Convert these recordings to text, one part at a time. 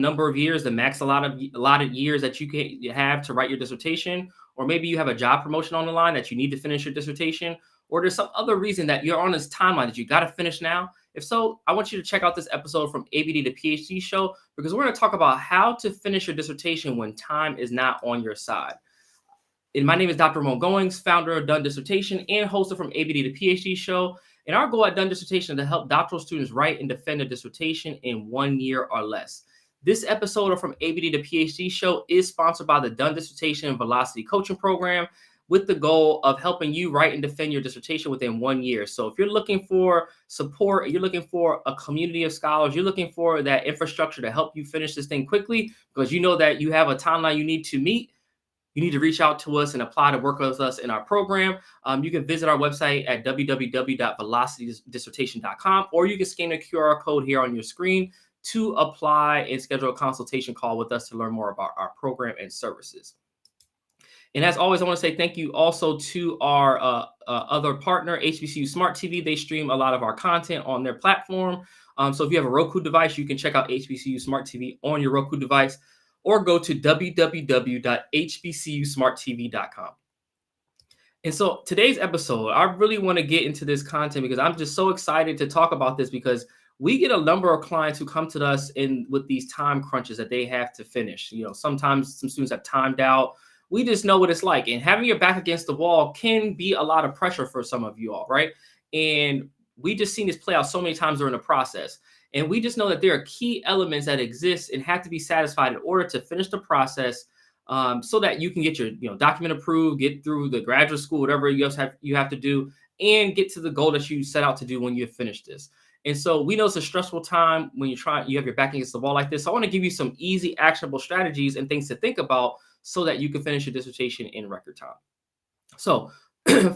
number of years, the max allotted years that you can have to write your dissertation, or maybe you have a job promotion on the line that you need to finish your dissertation, or there's some other reason that you're on this timeline that you got to finish now. If so, I want you to check out this episode from ABD to PhD show, because we're going to talk about how to finish your dissertation when time is not on your side. And my name is Dr. Ramon Goings, founder of Done Dissertation and host of From ABD to PhD show. And our goal at Done Dissertation is to help doctoral students write and defend a dissertation in 1 year or less. This episode of From ABD to PhD show is sponsored by the Done Dissertation Velocity Coaching Program, with the goal of helping you write and defend your dissertation within 1 year. So if you're looking for support, you're looking for a community of scholars, you're looking for that infrastructure to help you finish this thing quickly, because you know that you have a timeline you need to meet, you need to reach out to us and apply to work with us in our program. You can visit our website at www.velocitydissertation.com, or you can scan the QR code here on your screen to apply and schedule a consultation call with us to learn more about our program and services. And as always, I want to say thank you also to our other partner, HBCU Smart TV. They stream a lot of our content on their platform. So if you have a Roku device, you can check out HBCU Smart TV on your Roku device, or go to www.hbcusmarttv.com. And so today's episode, I really want to get into this content because I'm just so excited to talk about this, because we get a number of clients who come to us with these time crunches that they have to finish. You know, sometimes some students have timed out. We just know what it's like. And having your back against the wall can be a lot of pressure for some of you all, right? And we just seen this play out so many times during the process. And we just know that there are key elements that exist and have to be satisfied in order to finish the process, so that you can get your document approved, get through the graduate school, whatever you have to do, and get to the goal that you set out to do when you finish this. And so we know it's a stressful time when you have your back against the wall like this. So I want to give you some easy, actionable strategies and things to think about so that you can finish your dissertation in record time. So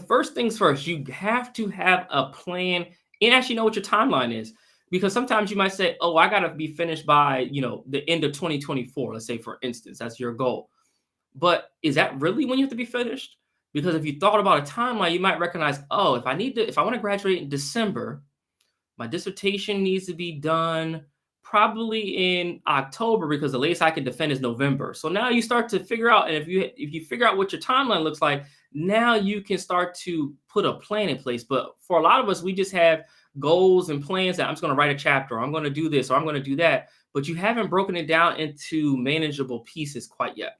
first things first, you have to have a plan and actually know what your timeline is. Because sometimes you might say, oh, I got to be finished by, the end of 2024, let's say, for instance, that's your goal. But is that really when you have to be finished? Because if you thought about a timeline, you might recognize, oh, if I want to graduate in December, my dissertation needs to be done probably in October, because the latest I can defend is November. So now you start to figure out, and if you figure out what your timeline looks like, now you can start to put a plan in place. But for a lot of us, we just have goals and plans that I'm just going to write a chapter, or I'm going to do this, or I'm going to do that. But you haven't broken it down into manageable pieces quite yet.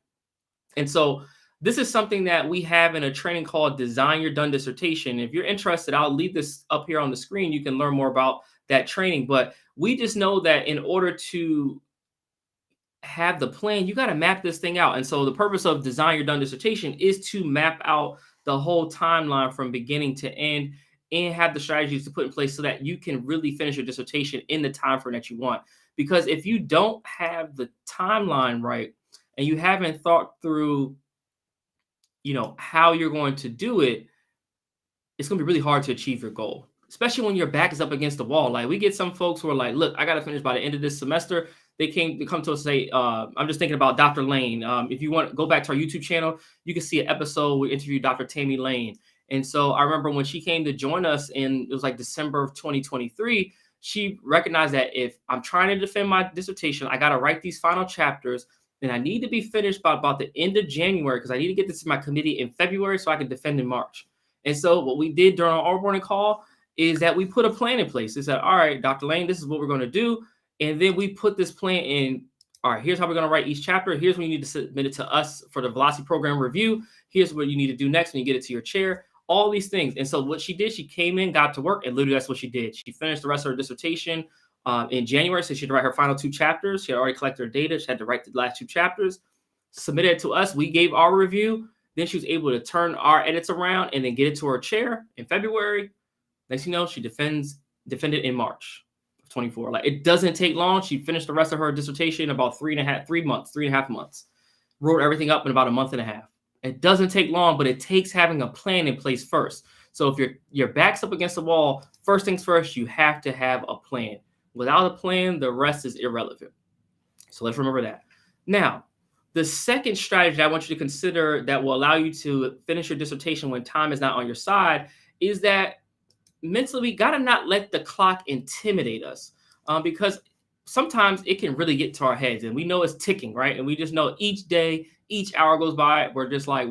And so this is something that we have in a training called Design Your Done Dissertation. If you're interested, I'll leave this up here on the screen. You can learn more about that training. But we just know that in order to have the plan, you got to map this thing out. And so the purpose of Design Your Done Dissertation is to map out the whole timeline from beginning to end, and have the strategies to put in place so that you can really finish your dissertation in the time frame that you want. Because if you don't have the timeline right, and you haven't thought through, how you're going to do it, it's going to be really hard to achieve your goal, especially when your back is up against the wall. Like, we get some folks who are like, look, I got to finish by the end of this semester. They come to us and say, I'm just thinking about Dr. Lane. If you want to go back to our YouTube channel, you can see an episode we interviewed Dr. Tammy Lane. And so I remember when she came to join us it was like December of 2023, she recognized that if I'm trying to defend my dissertation, I got to write these final chapters, and I need to be finished by about the end of January, because I need to get this to my committee in February so I can defend in March. And so what we did during our morning call is that we put a plan in place. We said, all right, Dr. Lane, this is what we're going to do. And then we put this plan in. All right, here's how we're going to write each chapter. Here's when you need to submit it to us for the Velocity Program review. Here's what you need to do next when you get it to your chair. All these things. And so what she did, she came in, got to work, and literally that's what she did. She finished the rest of her dissertation in January. So she had to write her final 2 chapters. She had already collected her data. She had to write the last 2 chapters, submit it to us. We gave our review. Then she was able to turn our edits around and then get it to her chair in February. Next thing you know, she defended in March of 24. Like, it doesn't take long. She finished the rest of her dissertation in about 3.5 months. Wrote everything up in about a month and a half. It doesn't take long, but it takes having a plan in place first. So if your back's up against the wall, first things first, you have to have a plan. Without a plan, the rest is irrelevant. So let's remember that. Now, the second strategy I want you to consider that will allow you to finish your dissertation when time is not on your side is that mentally, we got to not let the clock intimidate us. Because sometimes it can really get to our heads, and we know it's ticking, right? And we just know each day, each hour goes by, we're just like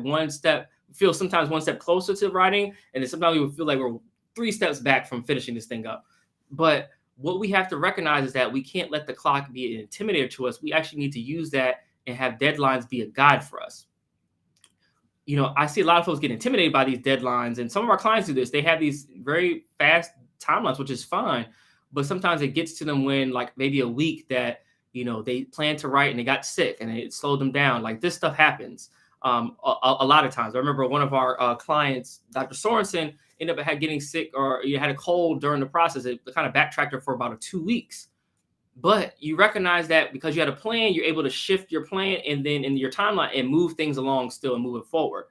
feel sometimes one step closer to writing, and then sometimes we will feel like we're 3 steps back from finishing this thing up. But what we have to recognize is that we can't let the clock be an intimidator to us. We actually need to use that and have deadlines be a guide for us. I see a lot of folks get intimidated by these deadlines, and some of our clients do this. They have these very fast timelines, which is fine, but sometimes it gets to them when, like, maybe a week that they plan to write and they got sick and it slowed them down. Like, this stuff happens a lot of times. I remember one of our clients, Dr. Sorensen, ended up getting sick, or had a cold during the process. It kind of backtracked her for about 2 weeks. But you recognize that because you had a plan, you're able to shift your plan and then in your timeline and move things along still and move it forward.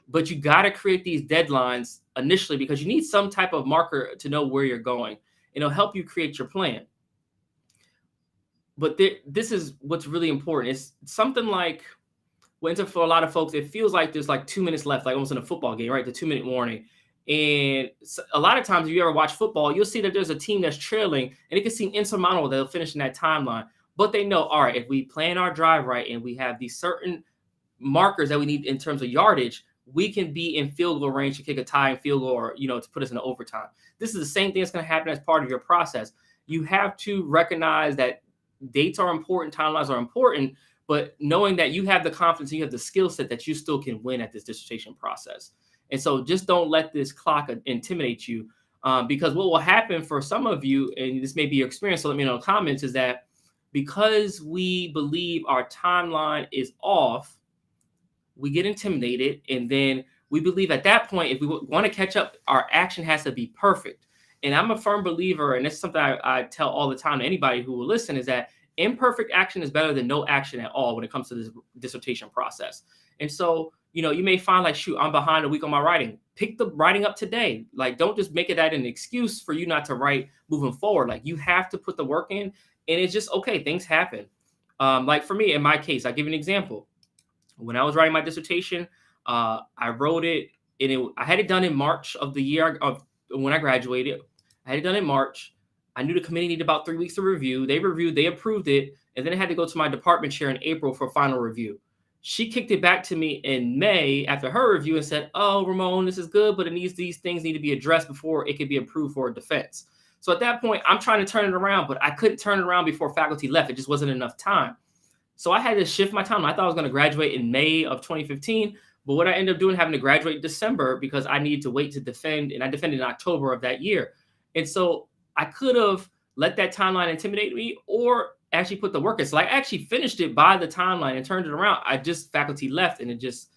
But you got to create these deadlines initially because you need some type of marker to know where you're going. It'll help you create your plan. But this is what's really important. It's something like, for a lot of folks, it feels like there's like 2 minutes left, like almost in a football game, right? The 2-minute warning. And a lot of times, if you ever watch football, you'll see that there's a team that's trailing, and it can seem insurmountable they'll finish in that timeline. But they know, all right, if we plan our drive right and we have these certain markers that we need in terms of yardage, we can be in field goal range to kick a tying field goal, or to put us in overtime. This is the same thing that's going to happen as part of your process. You have to recognize that dates are important, timelines are important, but knowing that you have the confidence, you have the skill set that you still can win at this dissertation process. And so just don't let this clock intimidate you, because what will happen for some of you, and this may be your experience, so let me know in the comments, is that because we believe our timeline is off, we get intimidated. And then we believe at that point, if we want to catch up, our action has to be perfect. And I'm a firm believer, and this is something I tell all the time to anybody who will listen, is that imperfect action is better than no action at all when it comes to this dissertation process. And so, you may find like, shoot, I'm behind a week on my writing. Pick the writing up today. Like, don't just make it that an excuse for you not to write moving forward. Like, you have to put the work in, and it's just, okay, things happen. Like for me, in my case, I'll give you an example. When I was writing my dissertation, I wrote it, and I had it done in March of the year of when I graduated. I had it done in March. I knew the committee needed about 3 weeks to review. They reviewed, they approved it, and then it had to go to my department chair in April for final review. She kicked it back to me in May after her review and said, "Oh, Ramon, this is good, but these things need to be addressed before it can be approved for a defense." So at that point, I'm trying to turn it around, but I couldn't turn it around before faculty left. It just wasn't enough time. So I had to shift my time. I thought I was going to graduate in May of 2015, but what I ended up doing, having to graduate in December because I needed to wait to defend, and I defended in October of that year. And so I could have let that timeline intimidate me, or actually put the work in. So I actually finished it by the timeline and turned it around. Faculty left, and it just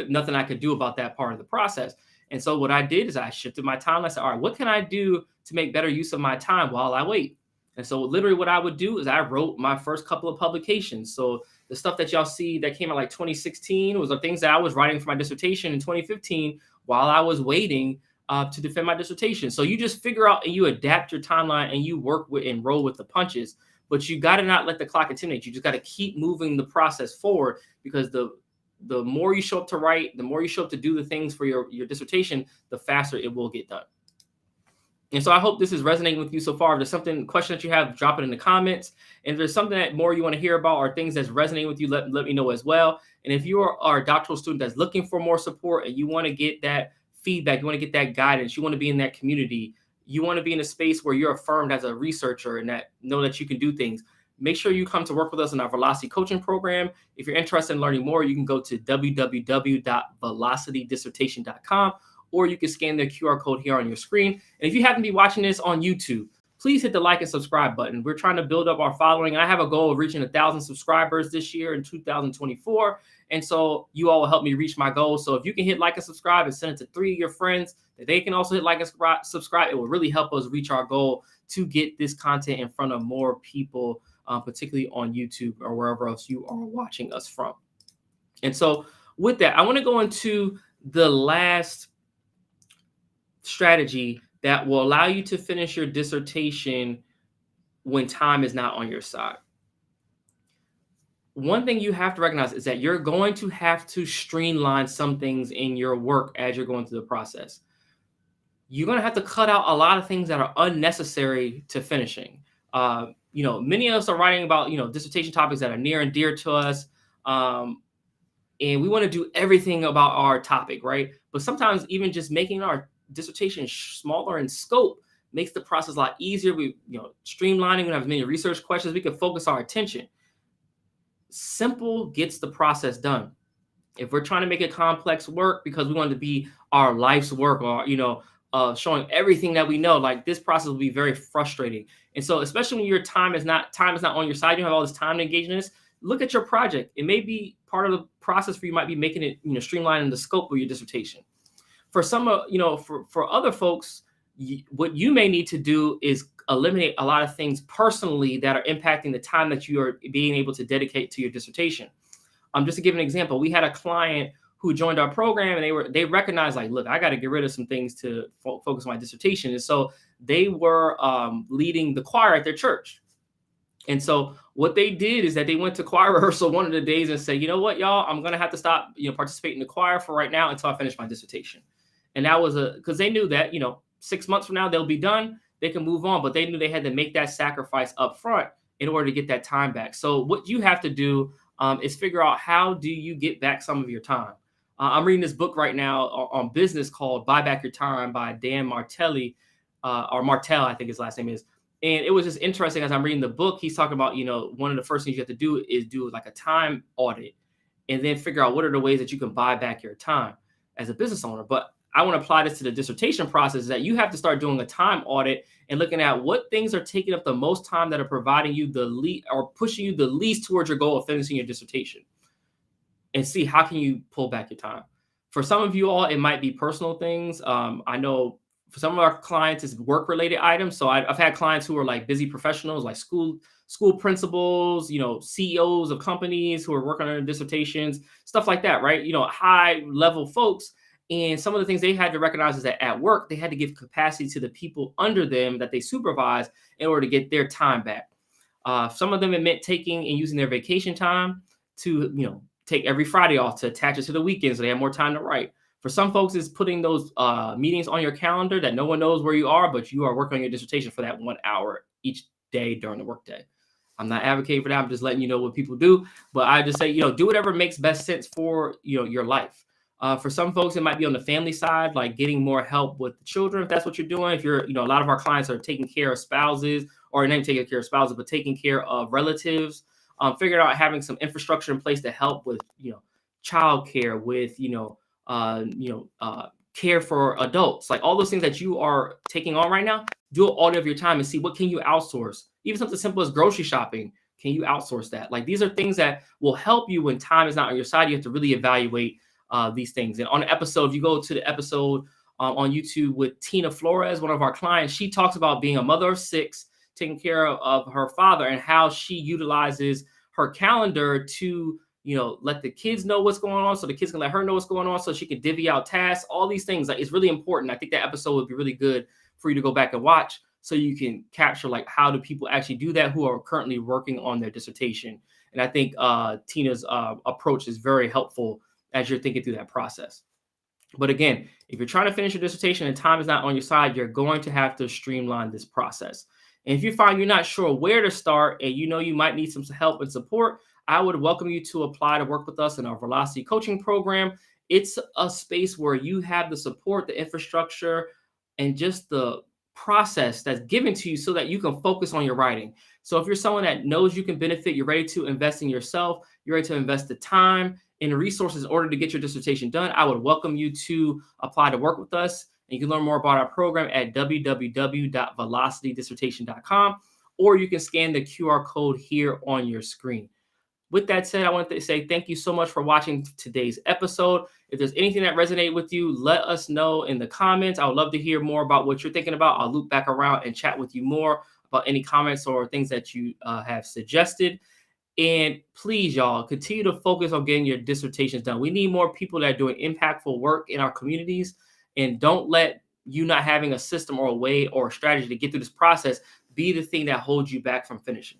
nothing I could do about that part of the process. And so what I did is I shifted my timeline. I said, all right, what can I do to make better use of my time while I wait? And so literally what I would do is I wrote my first couple of publications. So the stuff that y'all see that came out like 2016 was the things that I was writing for my dissertation in 2015 while I was waiting to defend my dissertation. So you just figure out and you adapt your timeline and you work with and roll with the punches. But you got to not let the clock intimidate you. You just got to keep moving the process forward, because the more you show up to write, the more you show up to do the things for your dissertation, the faster it will get done. And so I hope this is resonating with you so far. If there's question that you have, drop it in the comments. And if there's something that more you want to hear about or things that's resonating with you, let me know as well. And if you are a doctoral student that's looking for more support and you want to get that feedback, you want to get that guidance, you want to be in that community, you want to be in a space where you're affirmed as a researcher and that know that you can do things, make sure you come to work with us in our Velocity Coaching Program. If you're interested in learning more, you can go to www.velocitydissertation.com, or you can scan the QR code here on your screen. And if you happen to be watching this on YouTube, please hit the like and subscribe button. We're trying to build up our following. I have a goal of reaching 1,000 subscribers this year in 2024. And so you all will help me reach my goal. So if you can hit like and subscribe and send it to 3 of your friends, that they can also hit like and subscribe, it will really help us reach our goal to get this content in front of more people, particularly on YouTube or wherever else you are watching us from. And so with that, I want to go into the last strategy that will allow you to finish your dissertation when time is not on your side. One thing you have to recognize is that you're going to have to streamline some things in your work as you're going through the process. You're going to have to cut out a lot of things that are unnecessary to finishing. many of us are writing about, dissertation topics that are near and dear to us. And we want to do everything about our topic, right? But sometimes even just making our dissertation smaller in scope makes the process a lot easier. We, streamlining, we don't have as many research questions. We can focus our attention. Simple gets the process done. If we're trying to make it complex work because we want it to be our life's work, or showing everything that we know, like, this process will be very frustrating. And so, especially when your time is not on your side, you have all this time to engage in this. Look at your project. It may be part of the process for you, might be making it, streamlining the scope of your dissertation. For some, for other folks, what you may need to do is eliminate a lot of things personally that are impacting the time that you are being able to dedicate to your dissertation. Just to give an example, we had a client who joined our program, and they recognized, like, look, I got to get rid of some things to focus on my dissertation. And so they were leading the choir at their church. And so what they did is that they went to choir rehearsal one of the days and said, you know what, y'all, I'm going to have to stop, participating in the choir for right now until I finish my dissertation. And that was because they knew that, 6 months from now, they'll be done. They can move on, but they knew they had to make that sacrifice up front in order to get that time back. So what you have to do is figure out, how do you get back some of your time? I'm reading this book right now on business called Buy Back Your Time by Dan Martelli, or Martell, I think his last name is. And it was just interesting as I'm reading the book. He's talking about, one of the first things you have to do is do like a time audit, and then figure out what are the ways that you can buy back your time as a business owner. But I want to apply this to the dissertation process, that you have to start doing a time audit and looking at what things are taking up the most time that are providing you the least, or pushing you the least towards your goal of finishing your dissertation, and see how can you pull back your time. For some of you all, it might be personal things. I know for some of our clients, it's work-related items. So I've had clients who are like busy professionals, like school principals, CEOs of companies who are working on their dissertations, stuff like that, right? High-level folks. And some of the things they had to recognize is that at work, they had to give capacity to the people under them that they supervise in order to get their time back. Some of them, it meant taking and using their vacation time to, take every Friday off to attach it to the weekend so they have more time to write. For some folks, it's putting those meetings on your calendar that no one knows where you are, but you are working on your dissertation for that 1 hour each day during the workday. I'm not advocating for that. I'm just letting you know what people do. But I just say, do whatever makes best sense for, your life. For some folks, it might be on the family side, like getting more help with the children, if that's what you're doing. If you're, a lot of our clients are taking care of spouses, or not taking care of spouses, but taking care of relatives. Figuring out having some infrastructure in place to help with, childcare, with, care for adults, like all those things that you are taking on right now. Do an audit of your time and see what can you outsource. Even something simple as grocery shopping, can you outsource that? Like, these are things that will help you when time is not on your side. You have to really evaluate these things. And on the episode, if you go to the episode on YouTube with Tina Flores, one of our clients, she talks about being a mother of 6, taking care of her father, and how she utilizes her calendar to, let the kids know what's going on, so the kids can let her know what's going on, so she can divvy out tasks. All these things, like, it's really important. I think that episode would be really good for you to go back and watch, so you can capture, like, how do people actually do that who are currently working on their dissertation. And I think Tina's approach is very helpful as you're thinking through that process. But again, if you're trying to finish your dissertation and time is not on your side, you're going to have to streamline this process. And if you find you're not sure where to start, and you might need some help and support, I would welcome you to apply to work with us in our Velocity coaching program. It's a space where you have the support, the infrastructure, and just the process that's given to you so that you can focus on your writing. So if you're someone that knows you can benefit, you're ready to invest in yourself, you're ready to invest the time and the resources in order to get your dissertation done, I would welcome you to apply to work with us. And you can learn more about our program at www.velocitydissertation.com, or you can scan the QR code here on your screen. With that said, I want to say thank you so much for watching today's episode. If there's anything that resonated with you, let us know in the comments. I would love to hear more about what you're thinking about. I'll loop back around and chat with you more about any comments or things that you have suggested. And please, y'all, continue to focus on getting your dissertations done. We need more people that are doing impactful work in our communities. And don't let you not having a system or a way or a strategy to get through this process be the thing that holds you back from finishing.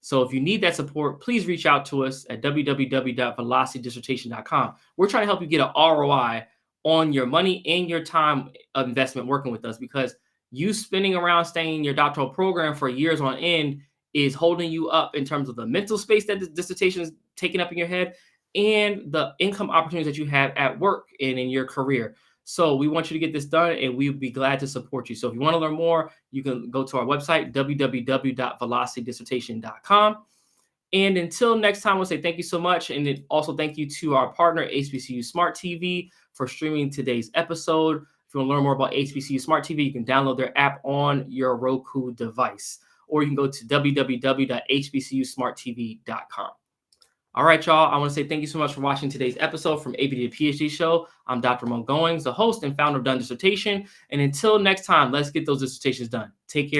So if you need that support, please reach out to us at www.velocitydissertation.com. We're trying to help you get an ROI on your money and your time of investment working with us, because you spinning around staying in your doctoral program for years on end is holding you up in terms of the mental space that the dissertation is taking up in your head and the income opportunities that you have at work and in your career. So we want you to get this done, and we would be glad to support you. So if you want to learn more, you can go to our website, www.velocitydissertation.com. And until next time, we'll say thank you so much. And then also thank you to our partner, HBCU Smart TV, for streaming today's episode. If you want to learn more about HBCU Smart TV, you can download their app on your Roku device, or you can go to www.hbcusmarttv.com. All right, y'all. I want to say thank you so much for watching today's episode from ABD to PhD Show. I'm Dr. Ramon Goings, the host and founder of Done Dissertation. And until next time, let's get those dissertations done. Take care.